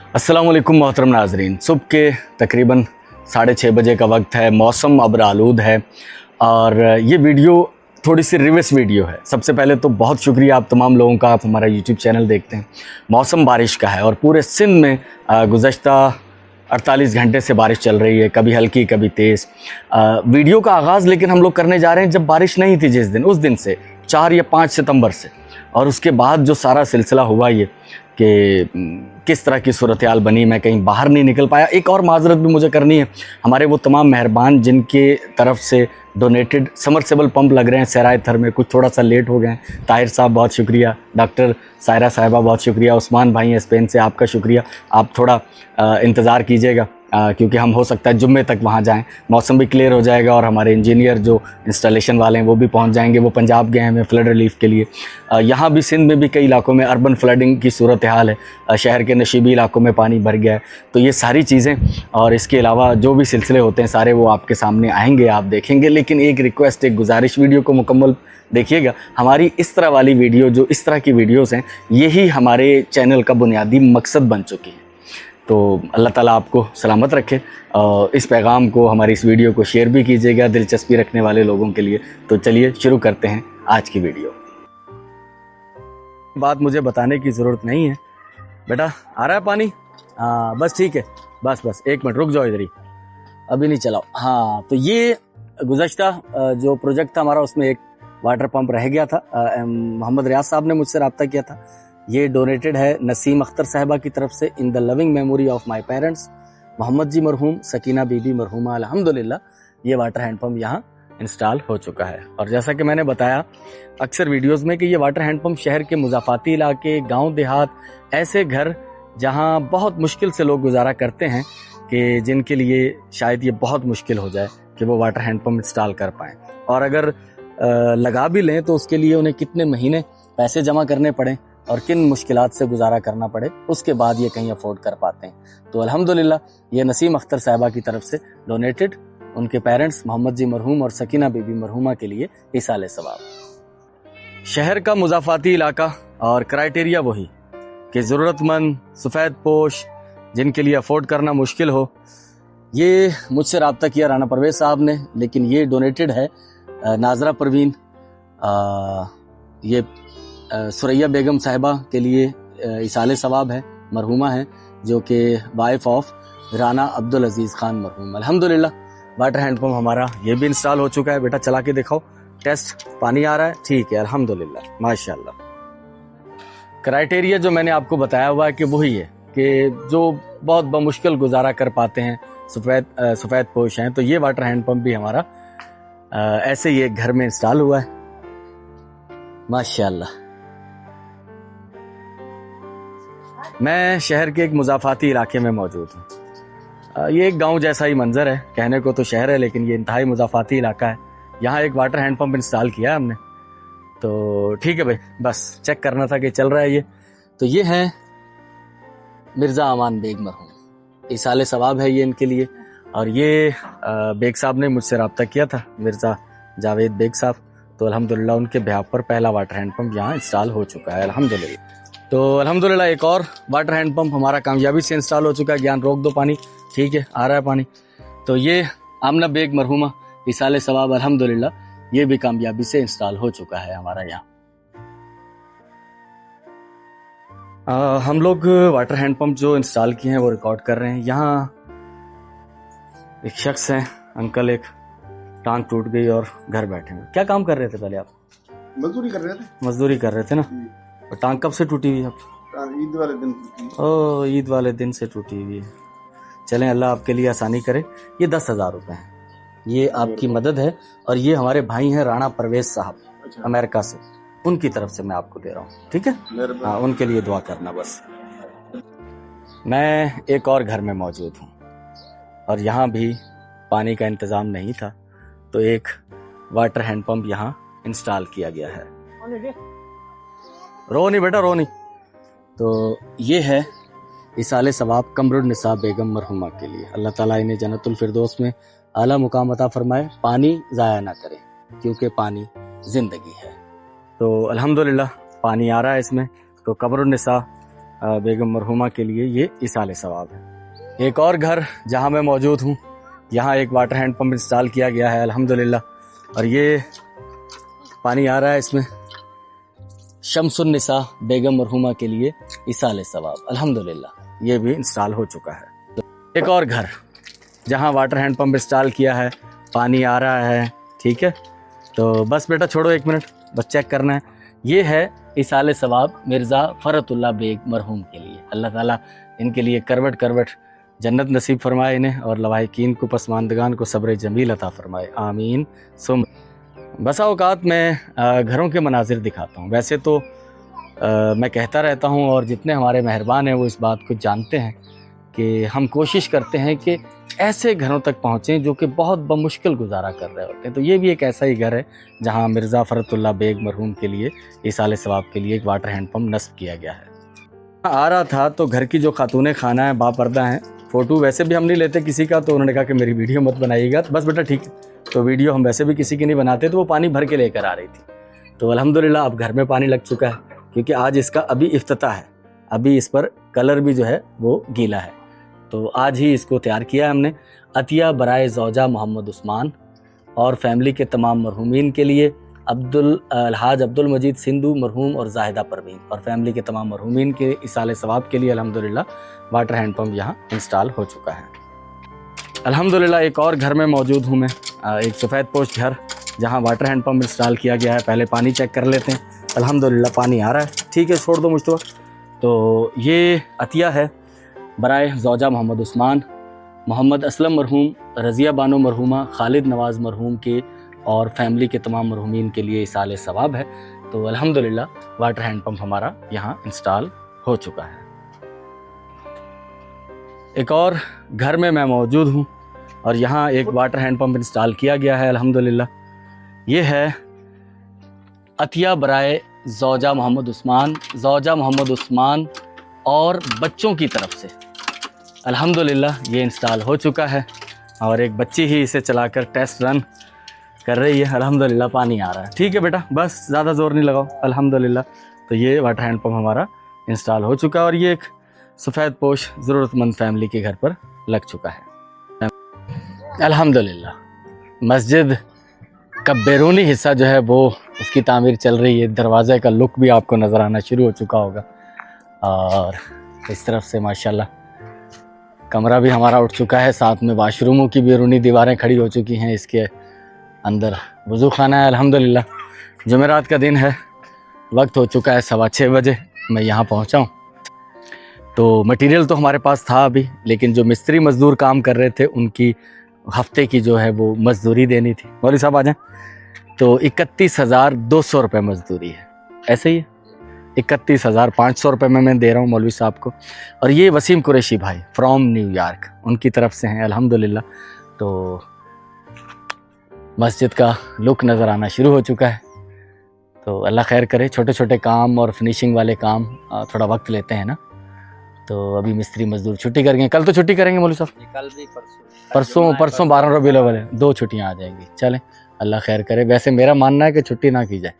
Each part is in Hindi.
अस्सलाम वालेकुम मोहतरम नाजरीन। सुबह के तकरीबन 6:30 बजे का वक्त है। मौसम अब्र आलूद है और ये वीडियो थोड़ी सी रिवर्स वीडियो है। सबसे पहले तो बहुत शुक्रिया आप तमाम लोगों का, आप हमारा यूट्यूब चैनल देखते हैं। मौसम बारिश का है और पूरे सिंध में गुज़श्ता 48 घंटे से बारिश चल रही है, कभी हल्की कभी तेज़। वीडियो का आगाज़ लेकिन हम लोग करने जा रहे हैं जब बारिश नहीं थी, जिस दिन, उस दिन से 4 या 5 सितंबर से। और उसके बाद जो सारा सिलसिला हुआ ये कि किस तरह की सूरत हाल बनी, मैं कहीं बाहर नहीं निकल पाया। एक और माजरत भी मुझे करनी है, हमारे वो तमाम मेहरबान जिनके तरफ से डोनेटेड समरसेबल पंप लग रहे हैं सराय थर में, कुछ थोड़ा सा लेट हो गए हैं। ताहिर साहब बहुत शुक्रिया, डॉक्टर सायरा साहिबा बहुत शुक्रिया, उस्मान भाई हैं स्पेन से, आपका शुक्रिया। आप थोड़ा इंतज़ार कीजिएगा क्योंकि हम हो सकता है जुम्मे तक वहाँ जाएं, मौसम भी क्लियर हो जाएगा और हमारे इंजीनियर जो इंस्टॉलेशन वाले हैं वो भी पहुँच जाएंगे। वो पंजाब गए हैं हमें फ्लड रिलीफ के लिए। यहाँ भी सिंध में भी कई इलाकों में अर्बन फ्लडिंग की सूरत हाल है, शहर के नशीबी इलाकों में पानी भर गया है। तो ये सारी चीज़ें और इसके अलावा जो भी सिलसिले होते हैं सारे वो आपके सामने आएंगे, आप देखेंगे। लेकिन एक रिक्वेस्ट, एक गुजारिश, वीडियो को मुकम्मल देखिएगा। हमारी इस तरह वाली वीडियो, जो इस तरह की वीडियोज़ हैं, यही हमारे चैनल का बुनियादी मकसद बन चुकी है। तो अल्लाह ताला आपको सलामत रखे और इस पैगाम को, हमारी इस वीडियो को शेयर भी कीजिएगा दिलचस्पी रखने वाले लोगों के लिए। तो चलिए शुरू करते हैं आज की वीडियो। बात मुझे बताने की ज़रूरत नहीं है। बेटा आ रहा है पानी? हाँ बस ठीक है, बस 1 मिनट रुक जाओ इधर ही, अभी नहीं चलाओ। हाँ तो ये गुज़श्ता जो प्रोजेक्ट था हमारा, उसमें एक वाटर पंप रह गया था। मोहम्मद रियाज साहब ने मुझसे रब्ता किया था। ये डोनेटेड है नसीम अख्तर साहिबा की तरफ से, in the loving memory of my parents Mohammad ji मरहूम, सकीना बीबी मरहूमा। अल्हम्दुलिल्लाह ये वाटर हैंडपम्प यहाँ इंस्टॉल हो चुका है। और जैसा कि मैंने बताया अक्सर वीडियोस में कि ये वाटर हैंडपम्प शहर के मुज़ाफ़ाती इलाके, गांव देहात, ऐसे घर जहां बहुत मुश्किल से लोग गुजारा करते हैं कि जिनके लिए शायद ये बहुत मुश्किल हो जाए कि वो वाटर हैंडपम्प इंस्टॉल कर पाएँ। और अगर लगा भी लें तो उसके लिए उन्हें कितने महीने पैसे जमा करने पड़े और किन मुश्किलात से गुजारा करना पड़े, उसके बाद ये कहीं अफोर्ड कर पाते हैं। तो अल्हम्दुलिल्लाह ये नसीम अख्तर साहिबा की तरफ से डोनेटेड, उनके पेरेंट्स मोहम्मद जी मरहूम और सकीना बीबी मरहूमा के लिए इसाले सवाब। शहर का मुज़ाफ़ाती इलाका और क्राइटेरिया वही कि ज़रूरतमंद, सफ़ेद पोश, जिनके लिए अफोर्ड करना मुश्किल हो। ये मुझसे रब्ता किया राना परवेज़ साहब ने, लेकिन ये डोनेटेड है नाजरा परवीन, ये सुरैया बेगम साहिबा के लिए इसाले सवाब है, मरहूमा है, जो कि वाइफ ऑफ राना अब्दुल अजीज़ खान मरहूम। अल्हम्दुलिल्लाह वाटर हैंडपम्प हमारा ये भी इंस्टॉल हो चुका है। बेटा चला के दिखाओ, टेस्ट, पानी आ रहा है? ठीक है, अल्हम्दुलिल्लाह, माशाल्लाह। क्राइटेरिया जो मैंने आपको बताया हुआ है कि वही है कि जो बहुत बमुश्किल गुजारा कर पाते हैं, सफ़ेद पोश हैं, तो ये वाटर हैंडपम्प भी हमारा ऐसे ही एक घर में इंस्टॉल हुआ है, माशाल्लाह। मैं शहर के एक मुज़ाफ़ाती इलाके में मौजूद हूँ। ये एक गांव जैसा ही मंजर है, कहने को तो शहर है लेकिन ये इंतहाई मुज़ाफ़ाती इलाका है। यहाँ एक वाटर हैंडपम्प इंस्टॉल किया है हमने। तो ठीक है भाई, बस चेक करना था कि चल रहा है ये। तो ये है मिर्ज़ा अमान बेग मरहूम, इसाले सवाब है ये इनके लिए। और ये बेग साहब ने मुझसे रब्ता किया था, मिर्ज़ा जावेद बेग साहब। तो अल्हम्दुलिल्लाह उनके बिहाफ पर पहला वाटर हैंडपम्प यहाँ इंस्टॉल हो चुका है, अल्हम्दुलिल्लाह। तो अल्हम्दुलिल्लाह एक और वाटर हैंडपम्प हमारा कामयाबी से इंस्टॉल हो चुका है। ज्ञान रोक दो पानी, ठीक है, आ रहा है पानी। तो ये आमना बेग मरहूमा, इसाले सवाब, अल्हम्दुलिल्लाह ये भी कामयाबी से इंस्टॉल हो चुका है हमारा यहाँ। हम लोग वाटर हैंडपम्प जो इंस्टॉल किए हैं वो रिकॉर्ड कर रहे हैं। यहाँ एक शख्स हैं, अंकल, एक टांग टूट गई और घर बैठे हैं। क्या काम कर रहे थे पहले आप? मजदूरी कर रहे थे। मजदूरी कर रहे थे ना? और टांग कब से टूटी हुई है आप? ईद वाले दिन टूटी। ओ, ईद वाले दिन से टूटी हुई है। चलें, अल्लाह आपके लिए आसानी करे। ये 10,000 रुपए हैं, ये आपकी मदद है। और ये हमारे भाई हैं राना परवेज साहब, अमेरिका से, उनकी तरफ से मैं आपको दे रहा हूँ, ठीक है? हाँ, उनके लिए दुआ करना बस। मैं एक और घर में मौजूद हूँ और यहाँ भी पानी का इंतज़ाम नहीं था, तो एक वाटर हैंडपम्प यहाँ इंस्टॉल किया गया है। रो नहीं बेटा, रो नहीं। तो ये है इसाले सवाब कमरुन निसा बेगम मरहुमा के लिए। अल्लाह ताला इन्हें जन्नतुल फिरदौस में आला मुकाम अता फरमाए। पानी ज़ाया ना करे क्योंकि पानी ज़िंदगी है। तो अल्हम्दुलिल्लाह पानी आ रहा है इसमें। तो कमरुन निसा बेगम मरहुमा के लिए ये इसाले सवाब है। एक और घर जहाँ मैं मौजूद हूँ, यहाँ एक वाटर हैंड पंप इंस्टॉल किया गया है अल्हम्दुलिल्लाह, और ये पानी आ रहा है इसमें। शम्सुन निसा बेगम मरहुमा के लिए इसाले सवाब अल्हम्दुलिल्लाह, ये भी इंस्टॉल हो चुका है। एक और घर जहाँ वाटर हैंड पंप इंस्टॉल किया है, पानी आ रहा है, ठीक है। तो बस बेटा छोड़ो 1 मिनट, बस चेक करना है। ये है इसाले सवाब मिर्ज़ा फ़रतुल्लाह बेग मरहूम के लिए। अल्लाह ताला इनके लिए करवट करवट जन्नत नसीब फरमाए इन्हें, और लवाहिकीन को पसमानदगान को सब्र जमील अता फरमाए, आमीन सुम। बसा औकात मैं घरों के मनाजिर दिखाता हूँ। वैसे तो मैं कहता रहता हूँ, और जितने हमारे मेहरबान हैं वो इस बात को जानते हैं कि हम कोशिश करते हैं कि ऐसे घरों तक पहुँचें जो कि बहुत बमुश्किल गुजारा कर रहे होते हैं। तो ये भी एक ऐसा ही घर है जहाँ मिर्ज़ा फ़रतुल्लाह बेग मरहूम के लिए इसाले सवाब के लिए एक वाटर हैंड पंप नस्ब किया गया है। आ रहा था तो घर की जो खातून खाना है, बापर्दा हैं, फ़ोटो वैसे भी हम नहीं लेते किसी का, तो उन्होंने कहा कि मेरी वीडियो मत बनाइएगा। तो बस बेटा ठीक है, तो वीडियो हम वैसे भी किसी की नहीं बनाते, तो वो पानी भर के लेकर आ रही थी। तो अल्हम्दुलिल्लाह अब घर में पानी लग चुका है, क्योंकि आज इसका अभी इफ्तिताह है, अभी इस पर कलर भी जो है वो गीला है। तो आज ही इसको तैयार किया हमने। अतिया बराए ज़ौजा मोहम्मद उस्मान और फैमिली के तमाम मरहूमीन के लिए, अलहाज अब्दुल मजीद सिंधु मरहूम और जाहिदा परवीन और फैमिली के तमाम मरहूमीन के इसाले सवाब के लिए अल्हम्दुलिल्लाह वाटर हैंड पंप यहाँ इंस्टॉल हो चुका है। अल्हम्दुलिल्लाह एक और घर में मौजूद हूँ मैं, एक सफ़ेद पोस्ट घर जहाँ वाटर हैंड पंप इंस्टॉल किया गया है। पहले पानी चेक कर लेते हैं। अल्हम्दुलिल्लाह पानी आ रहा है, ठीक है, छोड़ दो मुझ तो ये अतिया है बराए ज़ौजा मोहम्मद उस्मान, मोहम्मद असलम मरहूम, रज़िया बानो मरहूमा, खालिद नवाज़ मरहूम के और फैमिली के तमाम मरहूमीन के लिए इसाले सवाब है। तो अल्हम्दुलिल्लाह वाटर हैंड पंप हमारा यहाँ इंस्टॉल हो चुका है। एक और घर में मैं मौजूद हूँ और यहाँ एक वाटर हैंड पंप इंस्टॉल किया गया है अल्हम्दुलिल्लाह। ये है अतिया बराए ज़ौजा मोहम्मद उस्मान और बच्चों की तरफ से अल्हम्दुलिल्लाह ये इंस्टॉल हो चुका है, और एक बच्ची ही इसे चलाकर टेस्ट रन कर रही है। अल्हम्दुलिल्लाह पानी आ रहा है, ठीक है बेटा, बस ज़्यादा ज़ोर नहीं लगाओ। अल्हम्दुलिल्लाह तो ये वाटर हैंड पंप हमारा इंस्टॉल हो चुका है, और ये एक सफ़ेद पोश ज़रूरतमंद फैमिली के घर पर लग चुका है। अल्हम्दुलिल्लाह मस्जिद का बैरूनी हिस्सा जो है वो उसकी तामीर चल रही है। दरवाज़े का लुक भी आपको नज़र आना शुरू हो चुका होगा, और इस तरफ से माशाल्लाह कमरा भी हमारा उठ चुका है। साथ में वाशरूमों की बैरूनी दीवारें खड़ी हो चुकी हैं। इसके अंदर वज़ू खाना है। अल्हम्दुलिल्लाह जुमेरात का दिन है, वक्त हो चुका है 6:15 बजे, मैं यहाँ पहुँचा हूँ। तो मटेरियल तो हमारे पास था अभी, लेकिन जो मिस्त्री मज़दूर काम कर रहे थे उनकी हफ्ते की जो है वो मज़दूरी देनी थी। मौलवी साहब आ जाएँ। तो 31,200 रुपये मज़दूरी है, ऐसे ही 31,500 रुपये में मैं दे रहा हूँ मौलवी साहब को। और ये वसीम कुरैशी भाई फ्रॉम न्यूयॉर्क, उनकी तरफ से हैं अल्हम्दुलिल्लाह। तो मस्जिद का लुक नज़र आना शुरू हो चुका है। तो अल्लाह खैर करे, छोटे छोटे काम और फिनिशिंग वाले काम थोड़ा वक्त लेते हैं ना। तो अभी मिस्त्री मज़दूर छुट्टी करेंगे, कल तो छुट्टी करेंगे मौलवी साहब, कल भी परसों 12 रबीउल अव्वल है, 2 छुट्टियाँ आ जाएंगी। चलें अल्लाह खैर करे। वैसे मेरा मानना है कि छुट्टी ना की जाए,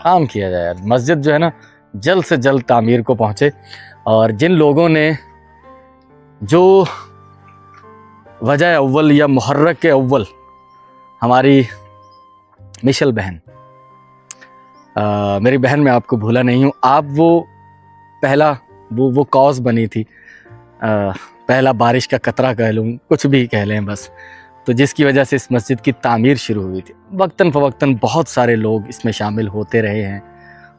काम किया जाए यार। मस्जिद जो है ना जल्द से जल्द तामीर को पहुँचे। और जिन लोगों ने जो वजह अव्वल या मुहर्रक के अव्वल, हमारी मिशल बहन, मेरी बहन, मैं आपको भूला नहीं हूँ, आप वो पहला वो कॉज बनी थी, पहला बारिश का कतरा कह लूँ, कुछ भी कह लें बस, तो जिसकी वजह से इस मस्जिद की तामीर शुरू हुई थी। वक्तन फ़वक्तन बहुत सारे लोग इसमें शामिल होते रहे हैं,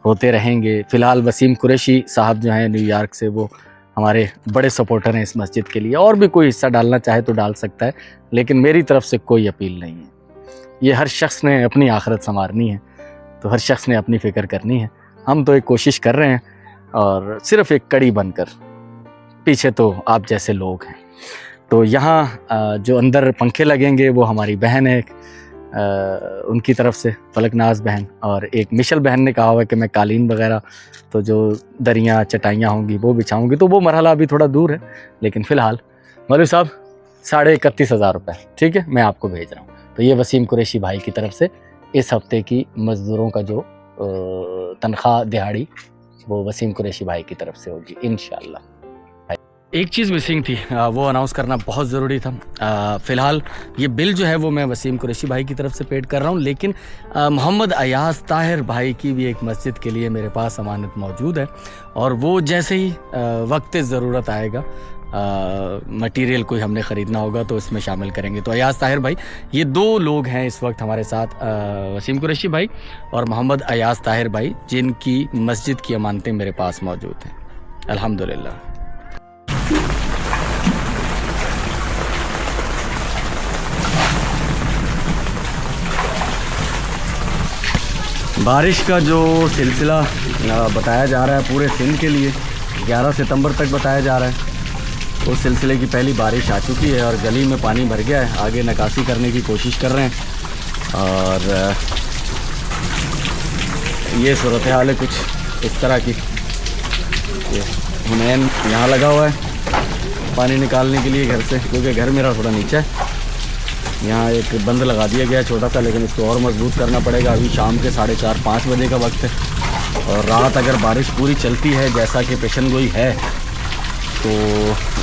होते रहेंगे। फ़िलहाल वसीम कुरैशी साहब जो हैं न्यूयॉर्क से, वो हमारे बड़े सपोर्टर हैं इस मस्जिद के लिए। और भी कोई हिस्सा डालना चाहे तो डाल सकता है, लेकिन मेरी तरफ से कोई अपील नहीं है। ये हर शख्स ने अपनी आखिरत संवारनी है, तो हर शख्स ने अपनी फ़िक्र करनी है। हम तो एक कोशिश कर रहे हैं, और सिर्फ़ एक कड़ी बनकर, पीछे तो आप जैसे लोग हैं। तो यहाँ जो अंदर पंखे लगेंगे वो हमारी बहन है, उनकी तरफ से फलकनाज बहन, और एक मिशल बहन ने कहा हुआ है कि मैं कालीन वगैरह, तो जो दरियाँ चटाइयाँ होंगी वो बिछाऊँगी। तो वो मरहला अभी थोड़ा दूर है, लेकिन फ़िलहाल मौलवी साहब 31,500 रुपये, ठीक है, मैं आपको भेज रहा हूँ। तो ये वसीम कुरैशी भाई की तरफ से इस हफ्ते की मज़दूरों का जो तनख्वाह दिहाड़ी वो वसीम कुरैशी भाई की तरफ से होगी इंशाल्लाह। एक चीज़ मिसिंग थी, वो अनाउंस करना बहुत ज़रूरी था। फ़िलहाल ये बिल जो है वो मैं वसीम कुरैशी भाई की तरफ से पेड कर रहा हूँ, लेकिन मोहम्मद अयाज ताहिर भाई की भी एक मस्जिद के लिए मेरे पास अमानत मौजूद है, और वो जैसे ही वक्त ज़रूरत आएगा, मटेरियल कोई हमने ख़रीदना होगा तो इसमें शामिल करेंगे। तो अयाज ताहिर भाई, ये दो लोग हैं इस वक्त हमारे साथ, वसीम कुरैशी भाई और मोहम्मद अयाज ताहिर भाई, जिनकी मस्जिद की अमानतें मेरे पास मौजूद हैं अल्हम्दुलिल्लाह। बारिश का जो सिलसिला बताया जा रहा है पूरे सिंध के लिए 11 सितंबर तक बताया जा रहा है, उस सिलसिले की पहली बारिश आ चुकी है और गली में पानी भर गया है। आगे निकासी करने की कोशिश कर रहे हैं और ये सूरत हाल है कुछ इस तरह की। ये हुनैन यहाँ लगा हुआ है पानी निकालने के लिए घर से, क्योंकि घर मेरा थोड़ा नीचा है। यहाँ एक बंद लगा दिया गया है छोटा सा, लेकिन इसको और मजबूत करना पड़ेगा। अभी शाम के 4:30-5 बजे का वक्त है और रात अगर बारिश पूरी चलती है जैसा कि पेशन गोई है तो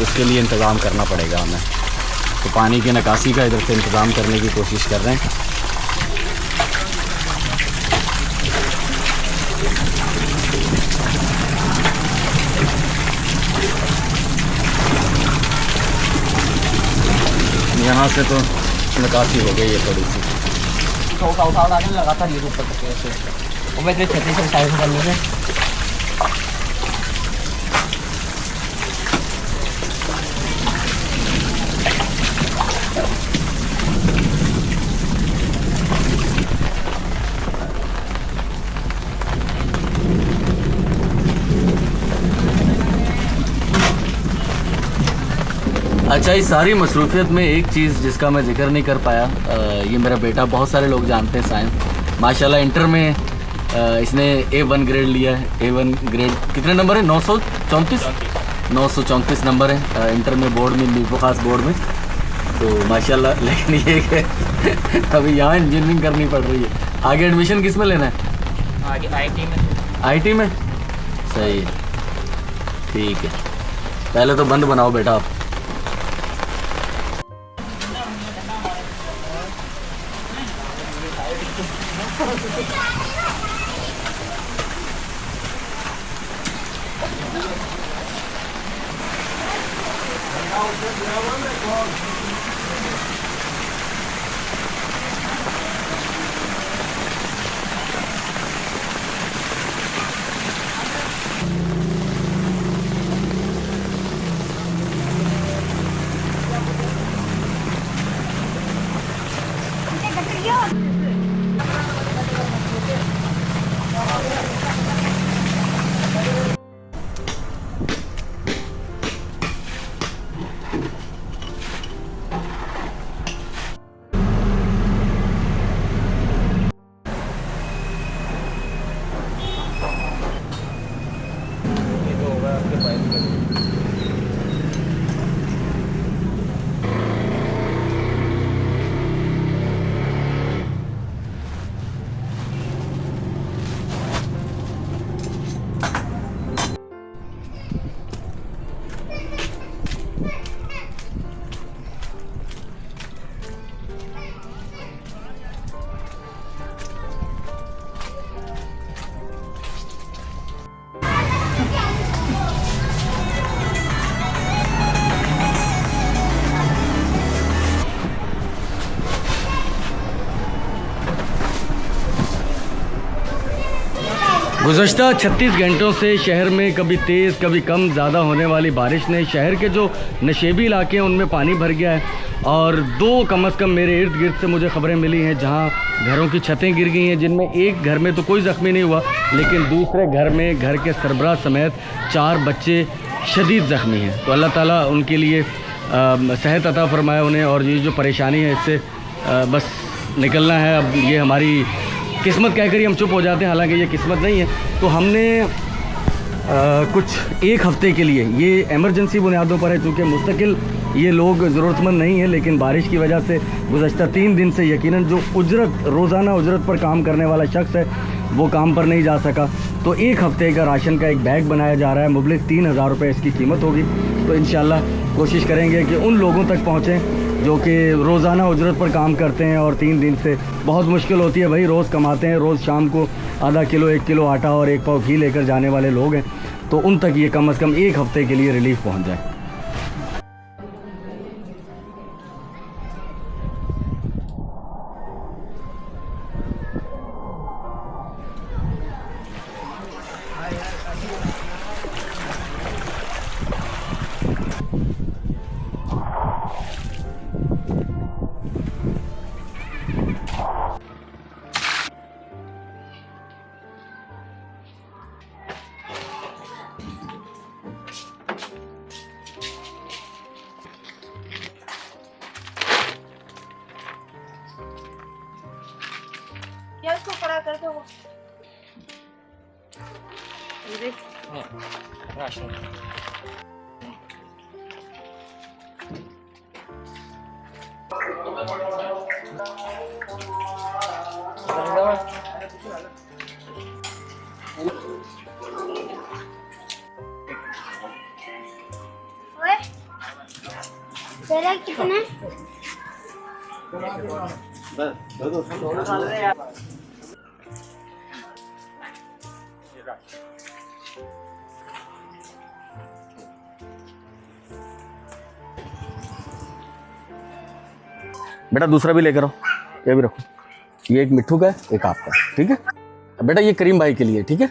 उसके लिए इंतज़ाम करना पड़ेगा हमें। तो पानी की निकासी का इधर से इंतज़ाम करने की कोशिश कर रहे हैं। यहाँ से तो निकासी हो गई है थोड़ी सी। उठा लगातार ये ऊपर तक ऐसे और मैं छतरी से साइड से करनी है। अच्छा, इस सारी मसरूफियत में एक चीज़ जिसका मैं जिक्र नहीं कर पाया, ये मेरा बेटा, बहुत सारे लोग जानते हैं साइम, माशाल्लाह इंटर में इसने A1 ग्रेड लिया है। A1 ग्रेड कितने नंबर है? 934 नंबर है इंटर में, बोर्ड में, मीरपुर खास बोर्ड में। तो माशाल्लाह, लेकिन ये है अभी यहाँ इंजीनियरिंग करनी पड़ रही है। आगे एडमिशन किस में लेना है? आगे IT में। IT में? सही है, ठीक है। पहले तो बंद बनाओ बेटा आप। गुज़श्ता 36 घंटों से शहर में कभी तेज़ कभी कम ज़्यादा होने वाली बारिश ने शहर के जो नशेबी इलाके हैं उनमें पानी भर गया है, और दो कम से कम मेरे इर्द गिर्द से मुझे ख़बरें मिली हैं जहां घरों की छतें गिर गई हैं, जिनमें एक घर में तो कोई ज़ख्मी नहीं हुआ, लेकिन दूसरे घर में घर के सरबराह समेत 4 बच्चे शदीद ज़ख्मी हैं। तो अल्लाह ताला उनके लिए सेहत अता फरमाए उन्हें, और ये जो परेशानी है इससे बस निकलना है। अब ये हमारी किस्मत कहकर ही हम चुप हो जाते हैं, हालांकि ये किस्मत नहीं है। तो हमने कुछ एक हफ़्ते के लिए, ये एमरजेंसी बुनियादों पर है, चूँकि मुस्तकिल ये लोग ज़रूरतमंद नहीं है, लेकिन बारिश की वजह से गुज़श्ता 3 दिन से यकीनन जो उजरत, रोज़ाना उजरत पर काम करने वाला शख्स है वो काम पर नहीं जा सका, तो एक हफ्ते का राशन का एक बैग बनाया जा रहा है। मुबलिग 3000 रुपये इसकी कीमत होगी। तो इंशाल्लाह कोशिश करेंगे कि उन लोगों तक पहुँचें जो कि रोज़ाना उजरत पर काम करते हैं और 3 दिन से बहुत मुश्किल होती है भाई, रोज़ कमाते हैं, रोज़ शाम को आधा किलो 1 किलो आटा और 1 पाव घी लेकर जाने वाले लोग हैं। तो उन तक ये कम से कम एक हफ्ते के लिए रिलीफ पहुँच जाए। या उसको खड़ा कर दो। राशन ओए, तेरा कितना? बेटा दूसरा भी लेकर आओ, ये भी रखो। ये एक मिट्ठू का है, एक आपका, ठीक है बेटा। ये करीम भाई के लिए, ठीक है।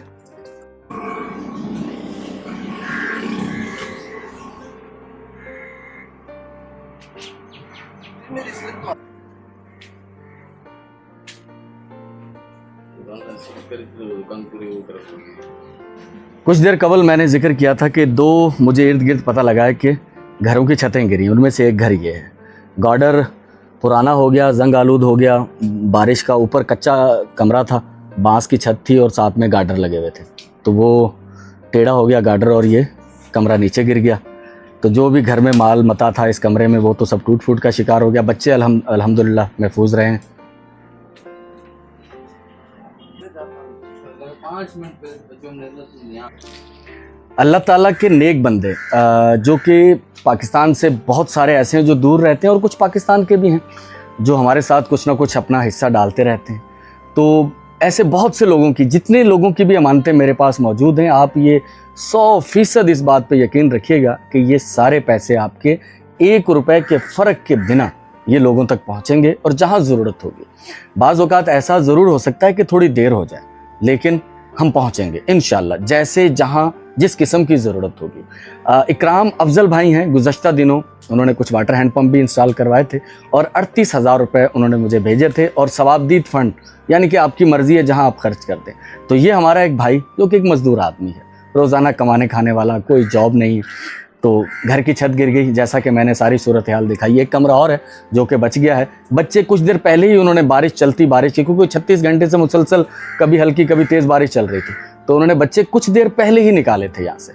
कुछ देर कबल मैंने जिक्र किया था कि 2 मुझे इर्द गिर्द पता लगा है कि घरों की छतें गिरी। उनमें से एक घर ये है। गार्डर पुराना हो गया, जंग आलूद हो गया, बारिश का, ऊपर कच्चा कमरा था, बांस की छत थी और साथ में गार्डर लगे हुए थे, तो वो टेढ़ा हो गया गार्डर और ये कमरा नीचे गिर गया। तो जो भी घर में माल मता था इस कमरे में वो तो सब टूट फूट का शिकार हो गया। बच्चे अल्हम्दुलिल्लाह महफूज रहे हैं। 5 मिनट अल्लाह ताला के नेक बंदे जो कि पाकिस्तान से बहुत सारे ऐसे हैं जो दूर रहते हैं और कुछ पाकिस्तान के भी हैं जो हमारे साथ कुछ ना कुछ अपना हिस्सा डालते रहते हैं। तो ऐसे बहुत से लोगों की, जितने लोगों की भी अमानतें मेरे पास मौजूद हैं, आप ये 100% इस बात पे यकीन रखिएगा कि ये सारे पैसे आपके 1 रुपए के फ़र्क के बिना ये लोगों तक पहुँचेंगे और जहाँ ज़रूरत होगी। बाज़ औक़ात ऐसा ज़रूर हो सकता है कि थोड़ी देर हो जाए, लेकिन हम पहुँचेंगे इंशाल्लाह, जैसे जहाँ जिस किस्म की ज़रूरत होगी। इकराम अफजल भाई हैं, गुज़श्ता दिनों उन्होंने कुछ वाटर हैंड पंप भी इंस्टॉल करवाए थे और 38,000 रुपये उन्होंने मुझे भेजे थे और सवाबदीद फ़ंड, यानी कि आपकी मर्ज़ी है जहां आप खर्च करते हैं। तो ये हमारा एक भाई जो कि एक मज़दूर आदमी है, रोज़ाना कमाने खाने वाला, कोई जॉब नहीं, तो घर की छत गिर गई, जैसा कि मैंने सारी सूरत हाल दिखाई। एक कमरा और है जो कि बच गया है। बच्चे कुछ देर पहले ही उन्होंने चलती बारिश की, क्योंकि 36 घंटे से मुसलसल कभी हल्की कभी तेज़ बारिश चल रही थी, तो उन्होंने बच्चे कुछ देर पहले ही निकाले थे यहाँ से।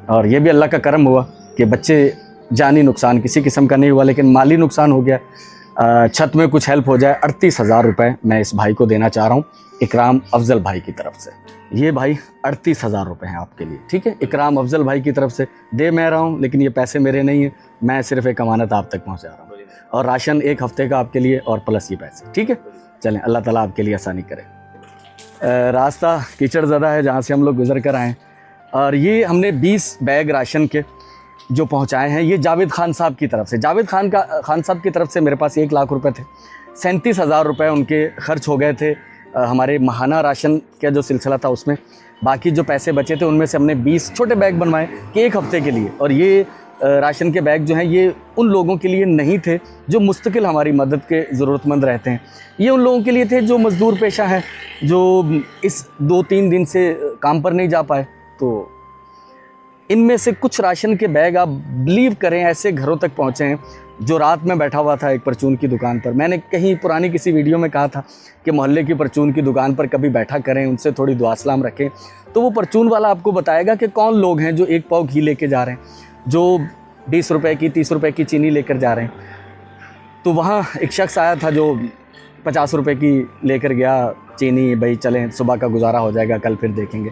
और ये भी अल्लाह का करम हुआ कि बच्चे जानी नुकसान किसी किस्म का नहीं हुआ, लेकिन माली नुकसान हो गया। छत में कुछ हेल्प हो जाए। 38,000 रुपये मैं इस भाई को देना चाह रहा हूँ इकराम अफजल भाई की तरफ से। ये भाई 38,000 रुपये हैं आपके लिए, ठीक है। इकराम अफजल भाई की तरफ से दे मैं रहा हूँ, लेकिन ये पैसे मेरे नहीं हैं, मैं सिर्फ एक अमानत आप तक पहुँचा रहा हूँ। और राशन 1 हफ्ते का आपके लिए और प्लस ये पैसे, ठीक है। चलें, अल्लाह ताला आपके लिए आसानी करे। रास्ता कीचड़ ज़्यादा है जहाँ से हम लोग गुज़र कर आए हैं, और ये हमने 20 बैग राशन के जो पहुँचाए हैं ये जावेद खान साहब की तरफ से। जावेद खान साहब की तरफ से मेरे पास 1 लाख रुपए थे। 37,000 रुपये उनके खर्च हो गए थे हमारे माहाना राशन का जो सिलसिला था उसमें। बाकी जो पैसे बचे थे उनमें से हमने 20 छोटे बैग बनवाए कि 1 हफ्ते के लिए। और ये राशन के बैग जो हैं ये उन लोगों के लिए नहीं थे जो मुस्तकिल हमारी मदद के ज़रूरतमंद रहते हैं। ये उन लोगों के लिए थे जो मज़दूर पेशा हैं, जो इस 2-3 दिन से काम पर नहीं जा पाए। तो इनमें से कुछ राशन के बैग आप बिलीव करें ऐसे घरों तक पहुँचे हैं जो रात में बैठा हुआ था एक परचून की दुकान पर। मैंने कहीं पुरानी किसी वीडियो में कहा था कि मोहल्ले की परचून की दुकान पर कभी बैठा करें, उनसे थोड़ी दुआ सलाम रखें, तो वो परचून वाला आपको बताएगा कि कौन लोग हैं जो 1 पाव घी लेके जा रहे हैं, जो 20 रुपए की 30 रुपए की चीनी लेकर जा रहे हैं। तो वहाँ एक शख्स आया था जो 50 रुपए की लेकर गया चीनी, भाई चलें सुबह का गुजारा हो जाएगा, कल फिर देखेंगे।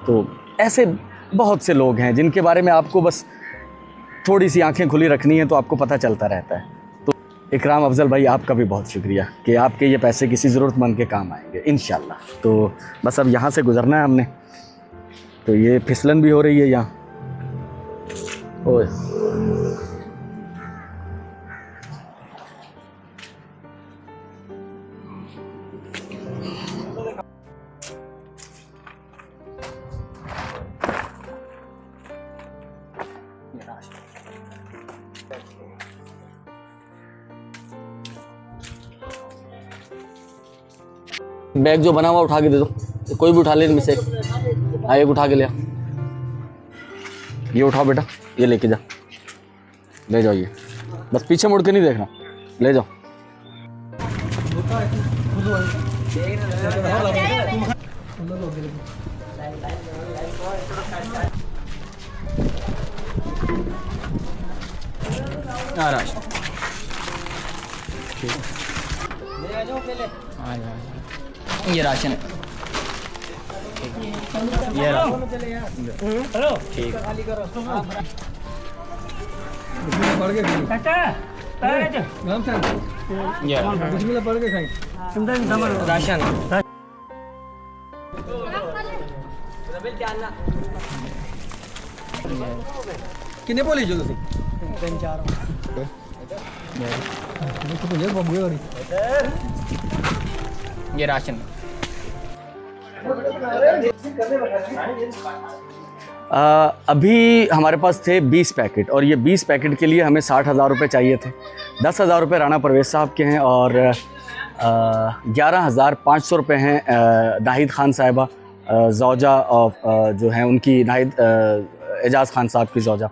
तो ऐसे बहुत से लोग हैं जिनके बारे में आपको बस थोड़ी सी आंखें खुली रखनी है तो आपको पता चलता रहता है। तो इकराम अफजल भाई, आपका भी बहुत शुक्रिया कि आपके ये पैसे किसी ज़रूरतमंद के काम आएंगे इंशाल्लाह। तो बस अब यहाँ से गुज़रना है हमने। तो ये फिसलन भी हो रही है यहाँ। ओए बैग जो बना हुआ उठा के दे दो, कोई भी उठा ले इनमें से। हाँ एक उठा के ले आ। ये उठाओ बेटा, ये लेके जा, ले जाओ ये, बस पीछे मुड़ के नहीं देखना, ले जाओ। ये राशन है। ये हेलो ठीक राशन कितने बोले जो तुसी 3-4 ये राशन अभी हमारे पास थे 20 पैकेट और ये 20 पैकेट के लिए हमें 60,000 रुपये चाहिए थे। 10,000 रुपये राना परवेज़ साहब के हैं और 11,500 रुपये हैं नाहिद खान साहिबा, ज़ौजा जो हैं उनकी, नाहिद एजाज़ खान साहब की ज़ौजा।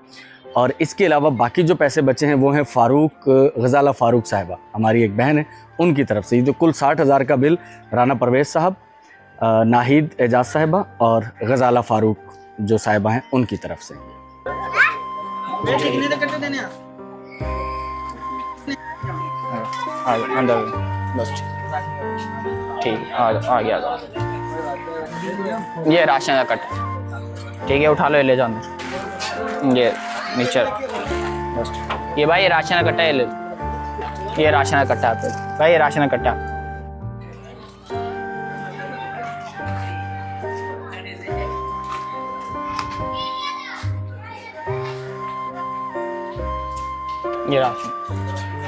और इसके अलावा बाकी जो पैसे बचे हैं वो हैं फ़ारूक, गज़ाला फ़ारूक साहिबा, हमारी एक बहन है, उनकी तरफ से। ये जो कुल 60,000 का बिल राना परवेज़ साहब, नाहिद एजाज़ साहिबा और गज़ाला फ़ारूक जो साहिबा हैं उनकी तरफ से। अंदर बस ठीक आ गया। ये राशन का कट्टा ठीक है, उठा लो, ये ले जाओ अंदर। ये नीचे बस ये भाई, ये राशन का कट्टा, ये ले, ये राशन का कट्टा पे भाई, ये राशन का कट्टा। ये राशन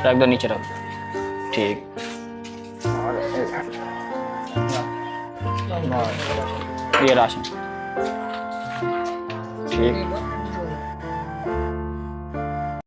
रख दो, नीचे रख दो, ठीक। ये राशन ठीक।